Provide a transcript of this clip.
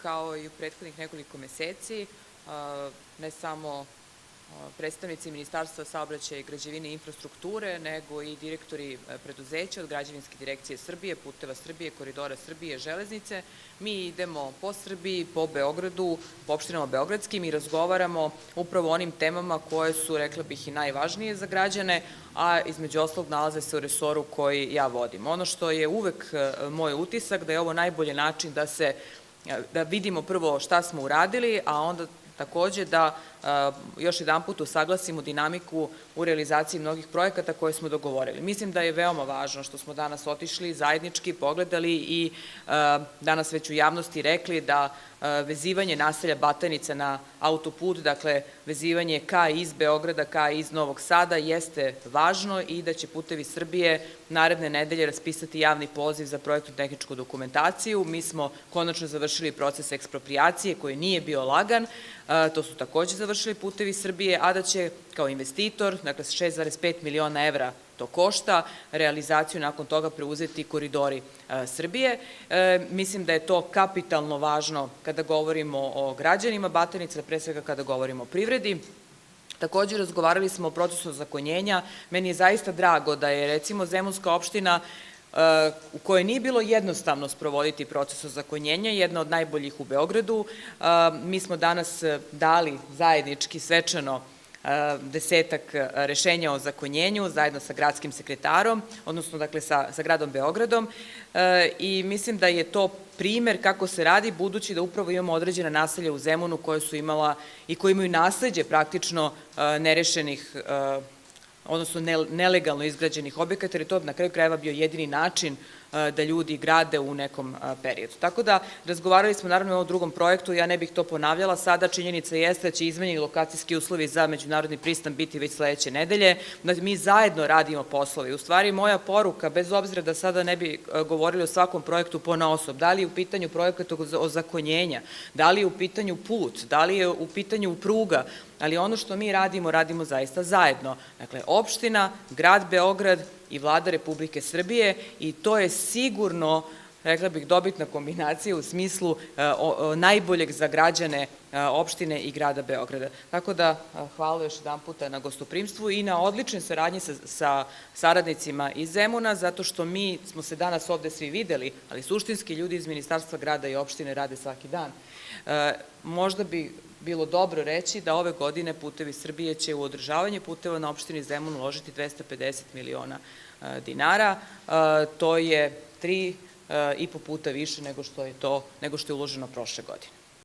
kao i u prethodnih nekoliko meseci, ne samo predstavnici Ministarstva saobraćaja i građevine i infrastrukture, nego i direktori preduzeća od Građevinske direkcije Srbije, Puteva Srbije, Koridora Srbije, Železnice. Mi idemo po Srbiji, po Beogradu, po opštinama beogradskim i razgovaramo upravo o onim temama koje su, rekla bih, i najvažnije za građane, a između ostalog nalaze se u resoru koji ja vodim. Ono što je uvek moj utisak da je ovo najbolji način da vidimo prvo šta smo uradili, a onda takođe da još jedan put usaglasimo dinamiku u realizaciji mnogih projekata koje smo dogovorili. Mislim da je veoma važno što smo danas otišli, zajednički pogledali i danas već u javnosti rekli da vezivanje naselja Batajnica na autoput, dakle vezivanje ka iz Beograda, ka iz Novog Sada jeste važno i da će Putevi Srbije naredne nedelje raspisati javni poziv za projektnu tehničku dokumentaciju. Mi smo konačno završili proces eksproprijacije koji nije bio lagan, to su takođe završili Putevi Srbije, a da će kao investitor, dakle 6,5 miliona evra to košta, realizaciju nakon toga preuzeti Koridori Srbije. Mislim da je to kapitalno važno kada govorimo o građanima Batajnice, pre svega kada govorimo o privredi. Takođe, razgovarali smo o procesu ozakonjenja. Meni je zaista drago da je, recimo, Zemunska opština u kojoj nije bilo jednostavno sprovoditi proces ozakonjenja, jedna od najboljih u Beogradu. Mi smo danas dali zajednički svečano 10 rešenja o ozakonjenju zajedno sa gradskim sekretarom, odnosno dakle sa gradom Beogradom i mislim da je to primer kako se radi, budući da upravo imamo određena naselja u Zemunu koje su imala i koje imaju nasleđe praktično nerešenih, odnosno nelegalno izgrađenih objekata, jer je to na kraju krajeva bio jedini način da ljudi grade u nekom periodu. Tako da razgovarali smo naravno o ovom drugom projektu, ja ne bih to ponavljala sada, činjenica jeste da će izmenjeni lokacijski uslovi za međunarodni pristan biti već sledeće nedelje, da mi zajedno radimo poslove. U stvari moja poruka, bez obzira da sada ne bi govorili o svakom projektu ponaosob, da li je u pitanju projekat ozakonjenja, da li je u pitanju put, da li je u pitanju pruga, ali ono što mi radimo, radimo zaista zajedno. Dakle, opština, grad Beograd i Vlada Republike Srbije i to je sigurno, rekla bih, dobitna kombinacija u smislu najboljeg za građane opštine i grada Beograda. Tako da hvala još jedan puta na gostoprimstvu i na odličnoj saradnji sa saradnicima iz Zemuna, zato što mi smo se danas ovde svi videli, ali suštinski ljudi iz Ministarstva grada i opštine rade svaki dan. Možda bi bilo dobro reći da ove godine Putevi Srbije će u održavanje puteva na opštini Zemun uložiti 250 miliona dinara. To je 3,5 puta više nego što je uloženo prošle godine.